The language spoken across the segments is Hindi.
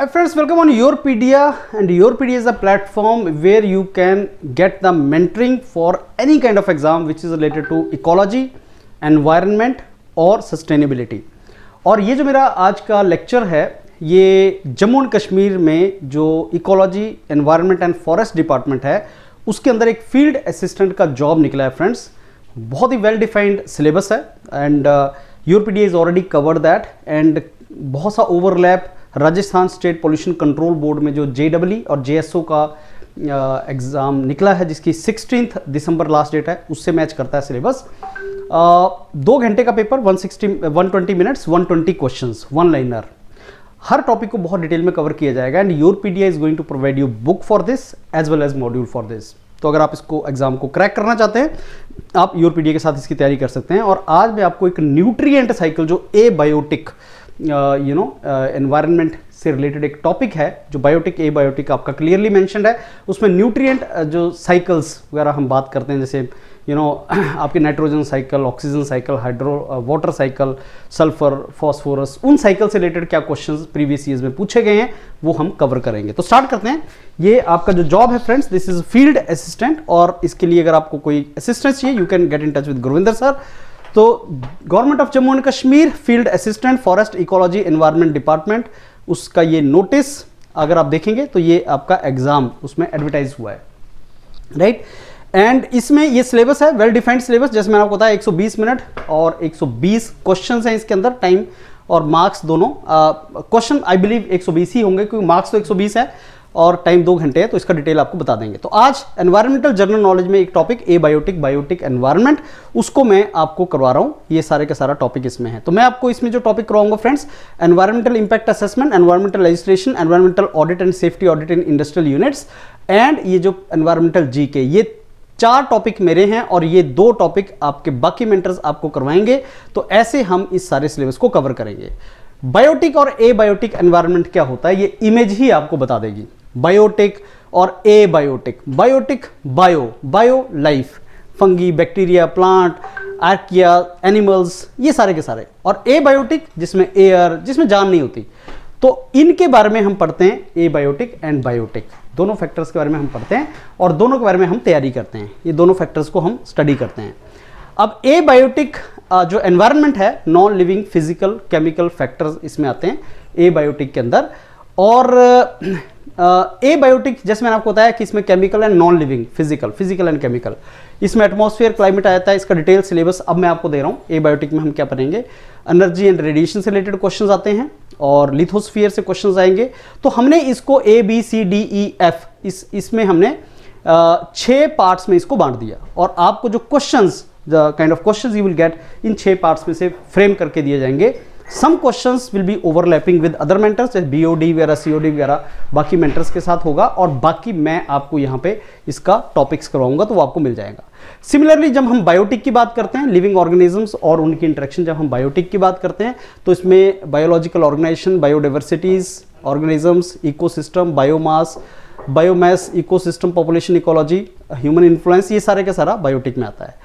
Hi friends, welcome on Yourpedia, and Yourpedia is a platform where you can get the mentoring for any kind of exam which is related to ecology, environment और sustainability। और ये जो मेरा आज का लेक्चर है ये जम्मू एंड कश्मीर में जो ecology, environment and forest department है उसके अंदर एक फील्ड असिस्टेंट का जॉब निकला है फ्रेंड्स। बहुत ही वेल डिफाइंड सिलेबस है and Yourpedia is already covered that and बहुत सा overlap Rajasthan state pollution control board में जो JEE और JSO का एग्ज़ाम निकला है जिसकी 16 दिसंबर लास्ट डेट है उससे मैच करता है सिलेबस। 2 घंटे का पेपर, 120 मिनट्स, 120 क्वेश्चंस, वन लाइनर। हर टॉपिक को बहुत डिटेल में कवर किया जाएगा and Yourpedia is going to provide you book for this as well as module for this. तो अगर आप इसको एग्जाम को क्रैक करना चाहते हैं आप योरपीडिया के साथ इसकी तैयारी कर सकते हैं। और आज मैं आपको एक न्यूट्रिएंट साइकिल जो एबायोटिक एनवायरनमेंट से रिलेटेड एक टॉपिक है जो बायोटिक एबायोटिक आपका क्लियरली मेंशन्ड है। उसमें न्यूट्रिएंट जो साइकिल्स वगैरह हम बात करते हैं जैसे आपके nitrogen cycle, oxygen cycle, water cycle, sulphur, phosphorus, उन साइकिल से रिलेटेड क्या क्वेश्चंस प्रीवियस ईयर्स में पूछे गए हैं वो हम कवर करेंगे। तो स्टार्ट करते हैं। ये आपका जो जॉब है friends, this is field assistant और इसके लिए अगर आपको कोई असिस्टेंस चाहिए you can get in touch with Gurvinder sir. तो government of Jammu and Kashmir field assistant forest ecology environment department, उसका ये नोटिस अगर आप देखेंगे तो ये आपका एग्जाम उसमें एडवर्टाइज हुआ है, राइट। एंड इसमें ये सिलेबस है वेल डिफाइंड सिलेबस, जैसे मैंने आपको बताया 120 मिनट और 120 क्वेश्चंस हैं इसके अंदर, टाइम और मार्क्स दोनों। क्वेश्चन आई बिलीव 120 ही होंगे क्योंकि मार्क्स तो 120 है और टाइम 2 घंटे है, तो इसका डिटेल आपको बता देंगे। तो आज एनवायरमेंटल जनरल नॉलेज में एक टॉपिक एबायोटिक, बायोटिक, एनवायरनमेंट, उसको मैं आपको करवा रहा हूं। ये सारे का सारा टॉपिक इसमें है। तो मैं आपको इसमें जो टॉपिक करवाऊंगा friends, environmental impact assessment, environmental legislation, environmental audit and safety audit in industrial units and ये जो एनवायरमेंटल जीके, ये 4 टॉपिक मेरे हैं और ये 2 टॉपिक आपके बाकी मेंटर्स आपको करवाएंगे। तो ऐसे हम इस सारे सिलेबस को कवर करेंगे। बायोटिक और एबायोटिक एनवायरनमेंट क्या होता है ये इमेज ही आपको बता देगी। बायोटिक और abiotic, biotic bio life, fungi, bacteria, plant, archaea, animals, ये सारे के सारे, और एबायोटिक जिसमें एयर, जिसमें जान नहीं होती। तो इनके बारे में हम पढ़ते हैं, एबायोटिक एंड बायोटिक, दोनों फैक्टर्स के बारे में हम पढ़ते हैं और दोनों के बारे में हम तैयारी करते हैं। ये दोनों फैक्टर्स को हम स्टडी करते हैं। अब एबायोटिक जो एनवायरनमेंट है, non living physical chemical factors इसमें आते हैं एबायोटिक के अंदर। और एबायोटिक जैसे मैंने आपको बताया कि इसमें chemical and non living, physical and chemical, इसमें एटमॉस्फेयर, क्लाइमेट आता है। इसका डिटेल सिलेबस अब मैं आपको दे रहा हूँ। एबायोटिक में हम क्या पढ़ेंगे, एनर्जी एंड रेडिएशन से रिलेटेड क्वेश्चंस आते हैं और लिथोस्फीयर से क्वेश्चंस आएंगे। तो हमने इसको ABCDEF इसमें हमने 6 पार्ट्स में इसको बांट दिया और आपको जो questions, the kind of questions you will get, in 6 parts में से फ्रेम करके दिए जाएंगे। Some questions will be overlapping with other mentors, जैसे BOD वगैरह, COD वगैरह बाकी मेंटर्स के साथ होगा और बाकी मैं आपको यहाँ पे इसका टॉपिक्स करवाऊंगा तो वो आपको मिल जाएगा। सिमिलरली जब हम बायोटिक की बात करते हैं, लिविंग ऑर्गेनिजम्स और उनकी इंटरेक्शन, जब हम बायोटिक की बात करते हैं तो इसमें biological organisation, biodiversities, organisms, ecosystem, biomass, ecosystem, population ecology, human influence, ये सारे का सारा बायोटिक में आता है।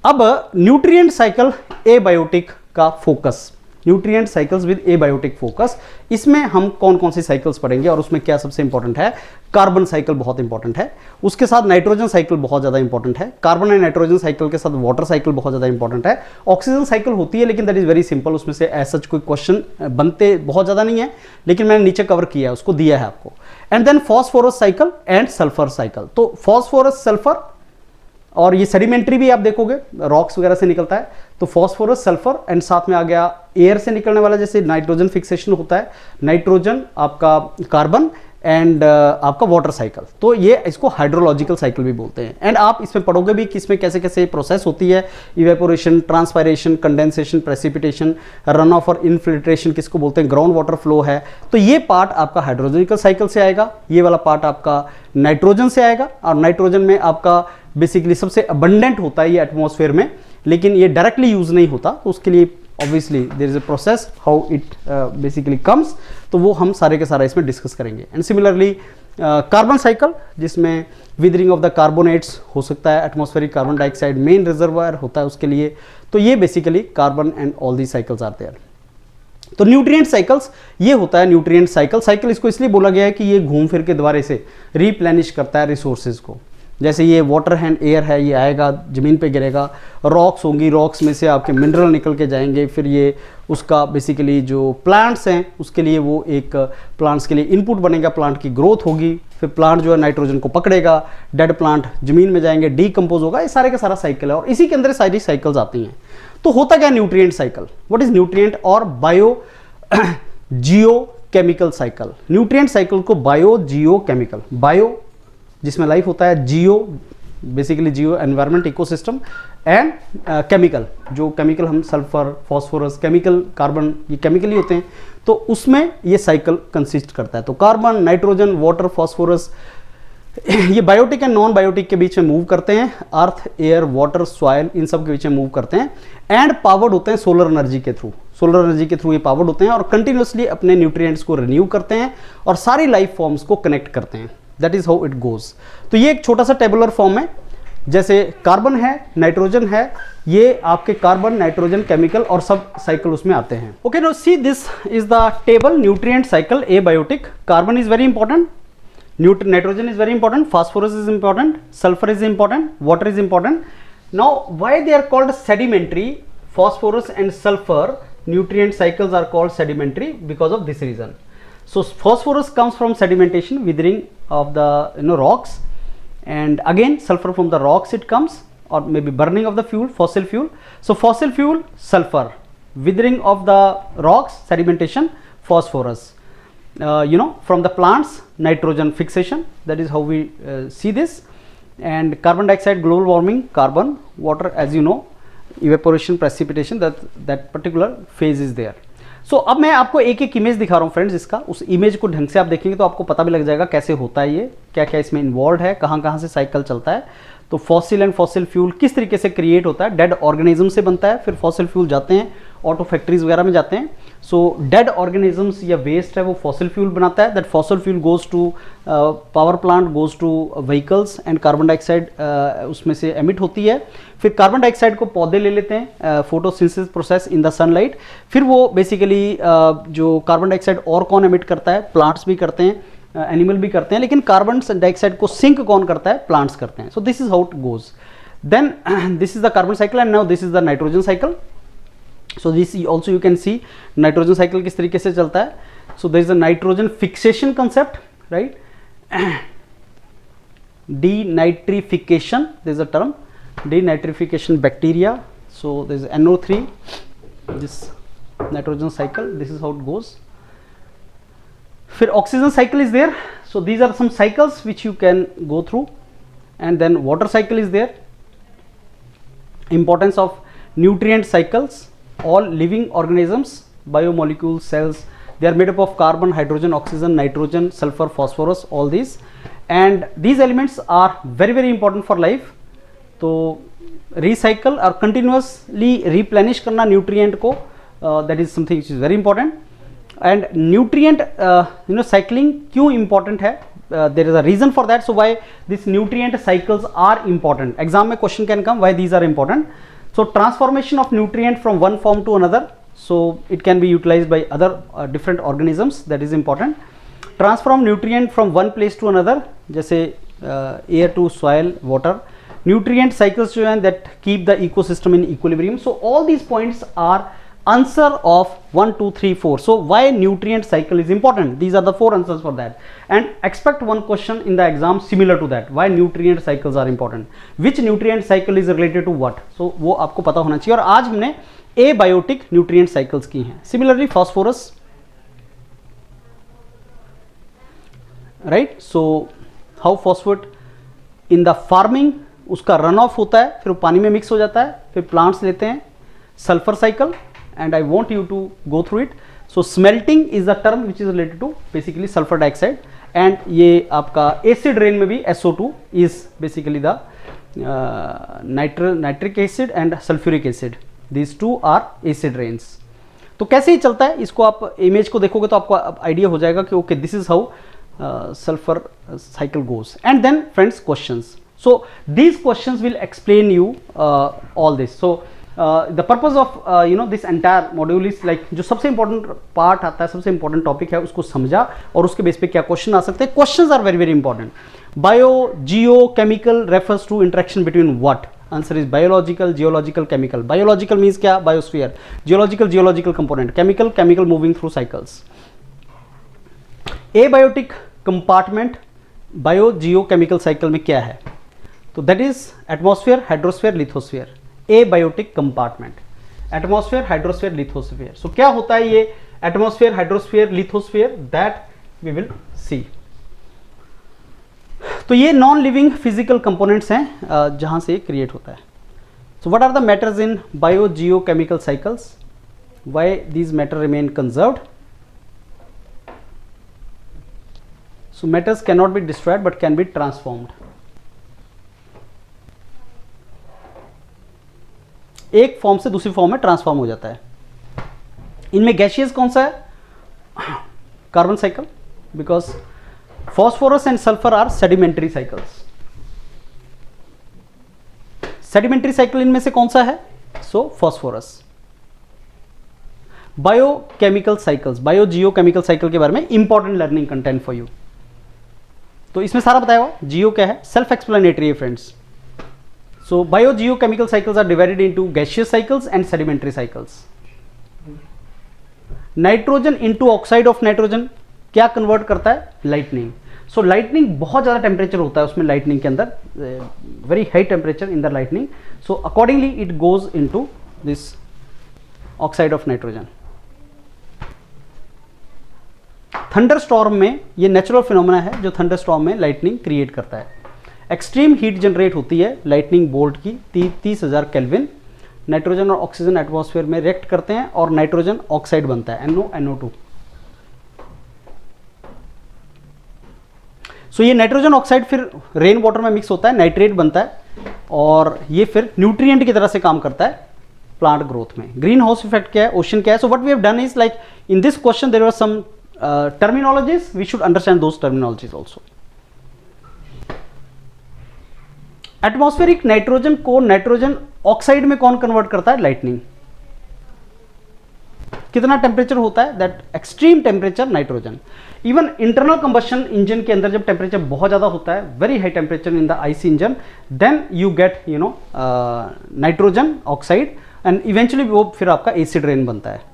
अब न्यूट्रिएंट साइकिल एबायोटिक का focus, nutrient cycles with abiotic focus, इसमें हम कौन कौन सी साइकिल्स पढ़ेंगे और उसमें क्या सबसे इंपॉर्टेंट है, कार्बन साइकिल बहुत इंपॉर्टेंट है, उसके साथ नाइट्रोजन साइकिल बहुत ज्यादा इंपॉर्टेंट है, कार्बन एंड नाइट्रोजन साइकिल के साथ वाटर साइकिल बहुत ज्यादा इंपॉर्टेंट है, ऑक्सीजन साइकिल होती है लेकिन दैट इज वेरी सिंपल, उसमें से ऐसा कोई क्वेश्चन बनते बहुत ज्यादा नहीं है लेकिन मैंने नीचे कवर किया है, उसको दिया है आपको। And then phosphorus cycle and sulphur cycle. तो फॉस्फोरस, सल्फर, और ये सेडिमेंट्री भी आप देखोगे रॉक्स वगैरह से निकलता है, तो फॉस्फोरस, सल्फर एंड साथ में आ गया एयर से निकलने वाला, जैसे नाइट्रोजन फिक्सेशन होता है, नाइट्रोजन, आपका कार्बन एंड आपका वाटर साइकिल। तो ये इसको हाइड्रोलॉजिकल साइकिल भी बोलते हैं। एंड आप इसमें पढ़ोगे भी कि इसमें कैसे कैसे प्रोसेस होती है, evaporation, transpiration, condensation, precipitation, run of और इनफिल्ट्रेशन किसको बोलते हैं, ग्राउंड वाटर फ्लो है। तो ये पार्ट आपका हाइड्रोलॉजिकल साइकिल से आएगा, ये वाला पार्ट आपका नाइट्रोजन से आएगा। और नाइट्रोजन में आपका बेसिकली सबसे अबंडेंट होता है ये एटमॉस्फेयर में, लेकिन ये डायरेक्टली यूज नहीं होता, तो उसके लिए obviously there is a process how it basically comes, तो वो हम सारे के सारा इसमें डिस्कस करेंगे। एंड सिमिलरली कार्बन साइकिल जिसमें विदरिंग ऑफ द कार्बोनेट्स हो सकता है, atmospheric carbon dioxide main reservoir होता है उसके लिए। तो ये basically carbon and all the cycles are there. तो न्यूट्रिएंट साइकिल्स ये होता है न्यूट्रिएंट साइकिल। साइकिल इसको इसलिए बोला गया है कि ये घूम फिर के द्वारा से रिप्लेनिश करता है रिसोर्सेज को। जैसे ये वाटर एंड एयर है, ये आएगा ज़मीन पे गिरेगा, रॉक्स होंगी, रॉक्स में से आपके मिनरल निकल के जाएंगे, फिर ये उसका बेसिकली जो प्लांट्स हैं उसके लिए वो एक प्लांट्स के लिए इनपुट बनेगा, प्लांट की ग्रोथ होगी, फिर प्लांट जो है नाइट्रोजन को पकड़ेगा, डेड प्लांट ज़मीन में जाएंगे, डीकम्पोज होगा, ये सारे का सारा साइकिल है और इसी के अंदर सारी साइकिल्स आती हैं। तो होता क्या nutrient cycle, what is nutrient और बायो जियो केमिकल साइकिल। न्यूट्रिएंट साइकिल को बायो जियो केमिकल, बायो जिसमें लाइफ होता है, geo basically geo environment ecosystem, and chemical जो केमिकल हम सल्फर फॉस्फोरस केमिकल कार्बन ये केमिकल ही होते हैं, तो उसमें ये साइकिल कंसिस्ट करता है। तो कार्बन नाइट्रोजन वाटर फॉस्फोरस ये बायोटिक एंड नॉन बायोटिक के बीच में मूव करते हैं, earth air water soil in सब के बीच में मूव करते हैं एंड पावर्ड होते हैं सोलर एनर्जी के थ्रू। सोलर एनर्जी के थ्रू ये पावर्ड होते हैं और कंटिन्यूसली अपने न्यूट्रिएंट्स को रिन्यू करते हैं और सारी लाइफ फॉर्म्स को कनेक्ट करते हैं। That is how it goes. तो ये एक छोटा सा टेबुलर फॉर्म है, जैसे कार्बन है नाइट्रोजन है, ये आपके कार्बन नाइट्रोजन केमिकल और सब साइकिल उसमें आते हैं। Okay, now see this is the table nutrient cycle abiotic. Carbon is very important, nitrogen is very important, phosphorus is important, sulfur is important, water is important. Now why they are called sedimentary? Phosphorus and sulfur nutrient cycles are called sedimentary because of this reason. So phosphorus comes from sedimentation, withering of the rocks, and again sulfur from the rocks it comes, or maybe burning of the fuel, fossil fuel. So fossil fuel sulfur, withering of the rocks sedimentation phosphorus. From the plants nitrogen fixation, that is how we see this, and carbon dioxide global warming carbon, water as you know evaporation precipitation, that particular phase is there. So अब मैं आपको एक एक इमेज दिखा रहा हूँ फ्रेंड्स, इसका उस इमेज को ढंग से आप देखेंगे तो आपको पता भी लग जाएगा कैसे होता है, ये क्या क्या इसमें इन्वॉल्व है, कहाँ कहाँ से साइकिल चलता है। तो फॉसिल एंड फॉसिल फ्यूल किस तरीके से क्रिएट होता है, डेड ऑर्गेनिज्म से बनता है, फिर फॉसिल फ्यूल जाते हैं ऑटो फैक्ट्रीज वगैरह में जाते हैं। सो डेड ऑर्गेनिजम्स या वेस्ट है वो फॉसिल फ्यूल बनाता है, that fossil fuel goes to power plant, goes to vehicles and carbon dioxide उसमें से एमिट होती है। फिर कार्बन डाइऑक्साइड को पौधे ले लेते हैं, photosynthesis process in the sunlight, फिर वो बेसिकली जो कार्बन डाइऑक्साइड और कौन एमिट करता है, प्लांट्स भी करते हैं, एनिमल भी करते हैं, लेकिन कार्बन डाइऑक्साइड को सिंक कौन करता है, प्लांट्स करते हैं। So this is how it goes. Then this is the carbon cycle and now this is the nitrogen cycle. So this also you can see nitrogen cycle किस तरीके से चलता है। So there is a nitrogen fixation concept, right, denitrification, there is a term denitrification bacteria. So there is NO3, this nitrogen cycle, this is how it goes. फिर oxygen cycle is there, so these are some cycles which you can go through, and then water cycle is there. Importance of nutrient cycles, all living organisms, biomolecules, cells, they are made up of carbon, hydrogen, oxygen, nitrogen, sulfur, phosphorus, all these, and these elements are very very important for life. तो recycle और continuously replenish करना nutrient को, that is something which is very important. And nutrient cycling क्यों important है, there is a reason for that. So why these nutrient cycles are important, exam में question can come why these are important. So transformation of nutrient from one form to another, so it can be utilized by other different organisms, that is important. Transform nutrient from one place to another, जैसे air to soil, water. Nutrient cycles जो हैं that keep the ecosystem in equilibrium. So all these points are answer of 1 2 3 4. So why nutrient cycle is important? These are the 4 answers for that, and expect one question in the exam similar to that. Why nutrient cycles are important? Which nutrient cycle is related to what? So वो आपको पता होना चाहिए। और आज हमने abiotic nutrient cycles की हैं। Similarly phosphorus, right? So how phosphate in the farming, उसका रन ऑफ होता है, फिर वो पानी में मिक्स हो जाता है, फिर प्लांट्स लेते हैं। Sulphur cycle, and I want you to go through it. So smelting is the term which is related to basically sulfur dioxide, and ये आपका acid rain में भी SO2 is basically the nitric acid and sulfuric acid. These two are acid rains. तो कैसे ही चलता है, इसको आप इमेज को देखोगे तो आपको आइडिया हो जाएगा कि okay this is how sulfur cycle goes. And then friends, questions. So these questions will explain you all this. So the purpose of this entire module is like जो सबसे इंपॉर्टेंट पार्ट आता है, सबसे इंपॉर्टेंट टॉपिक है, उसको समझा और उसके बेस पे क्या क्वेश्चन आ सकते हैं. Questions are very very important. Bio Jio chemical refers to interaction between what? Answer is biological, geological, chemical. Biological means क्या? Biosphere. Geological, geological component. Chemical, chemical moving through cycles. Abiotic compartment bio जियो केमिकल साइकिल में क्या है? तो that is atmosphere, hydrosphere, lithosphere. Abiotic compartment, atmosphere, hydrosphere, lithosphere. So क्या होता है ये atmosphere, hydrosphere, lithosphere? That we will see. तो ये नॉन लिविंग फिजिकल कंपोनेंट्स हैं जहां से क्रिएट होता है. So what are the matters in bio Jio chemical cycles? Why these matter remain conserved? So matters cannot be destroyed but can be transformed. एक फॉर्म से दूसरी फॉर्म में ट्रांसफॉर्म हो जाता है. इनमें गैसियस कौन सा है? Carbon cycle, because phosphorus and sulphur are sedimentary cycles. Sedimentary cycle इनमें से कौन सा है? So phosphorus. Biochemical cycles, bio जियो केमिकल साइकिल के बारे में important learning content for you. तो इसमें सारा बताया हुआ. जियो क्या है? सेल्फ एक्सप्लेनेटरी है friends. So bio Jio chemical cycles are divided into gaseous cycles and sedimentary cycles. Nitrogen into oxide of nitrogen क्या कन्वर्ट करता है? लाइटनिंग. सो लाइटनिंग बहुत ज्यादा टेम्परेचर होता है उसमें, लाइटनिंग के अंदर very high temperature in the lightning. So accordingly it goes into this oxide of nitrogen. Thunderstorm में ये नेचुरल फिनोमेना है जो थंडरस्टॉर्म में लाइटनिंग क्रिएट करता है. एक्सट्रीम हीट जनरेट होती है लाइटनिंग बोल्ट की 30,000 केल्विन. नाइट्रोजन और ऑक्सीजन एटमॉस्फेयर में रिएक्ट करते हैं और नाइट्रोजन ऑक्साइड बनता है, NO2. सो ये नाइट्रोजन ऑक्साइड फिर रेन वाटर में मिक्स होता है, नाइट्रेट बनता है और ये फिर न्यूट्रिएंट की तरह से काम करता है प्लांट ग्रोथ में. ग्रीन हाउस इफेक्ट क्या है? ओशन क्या है? So what we have done is like in this question there were some terminologies, we should understand those terminologies also. Atmospheric nitrogen को नाइट्रोजन ऑक्साइड में कौन कन्वर्ट करता है? लाइटनिंग. कितना टेम्परेचर होता है? That extreme temperature nitrogen. Even internal combustion engine के अंदर जब टेम्परेचर बहुत ज्यादा होता है, very high temperature in the IC engine, then you get nitrogen oxide and eventually वो फिर आपका एसिड रेन बनता है.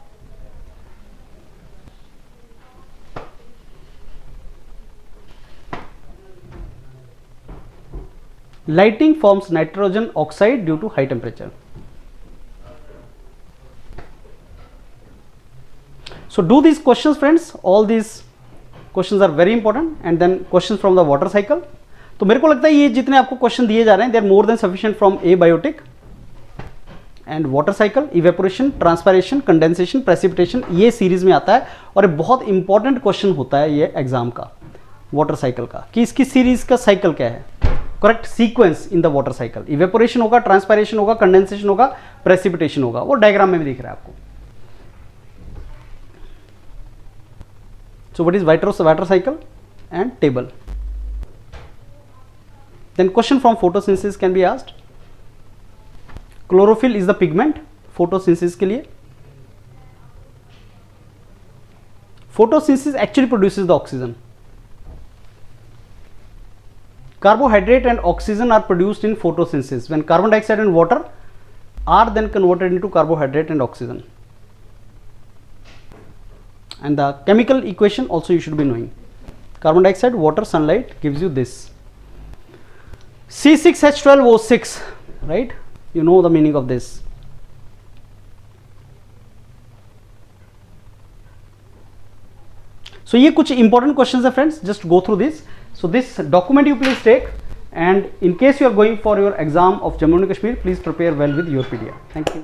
Lighting forms nitrogen oxide due to high temperature. So do these questions friends, all these questions are very important and then questions from the water cycle. तो मेरे को लगता है ये जितने आपको क्वेश्चन दिए जा रहे हैं they are more than sufficient from abiotic and water cycle, evaporation, transpiration, condensation, precipitation. ये सीरीज में आता है और बहुत इंपॉर्टेंट क्वेश्चन होता है ये एग्जाम का वाटर साइकिल का, कि इसकी सीरीज का साइकिल क्या है, correct sequence in the water cycle. Evaporation होगा, ट्रांसपायरेशन होगा, कंडेंसेशन होगा, प्रेसिपिटेशन होगा. वो डायग्राम में भी दिख रहा है आपको. So what is water cycle and table. Then question from photosynthesis can be asked. Chlorophyll is the pigment photosynthesis के लिए. Photosynthesis actually produces the oxygen. Carbohydrate and oxygen are produced in photosynthesis when carbon dioxide and water are then converted into carbohydrate and oxygen. And the chemical equation also you should be knowing. Carbon dioxide, water, sunlight gives you this. C6H12O6, right? You know the meaning of this. So ये कुछ important questions है friends, just go through this. So this document you please take, and in case you are going for your exam of Jammu and Kashmir, please prepare well with your PDF. Thank you.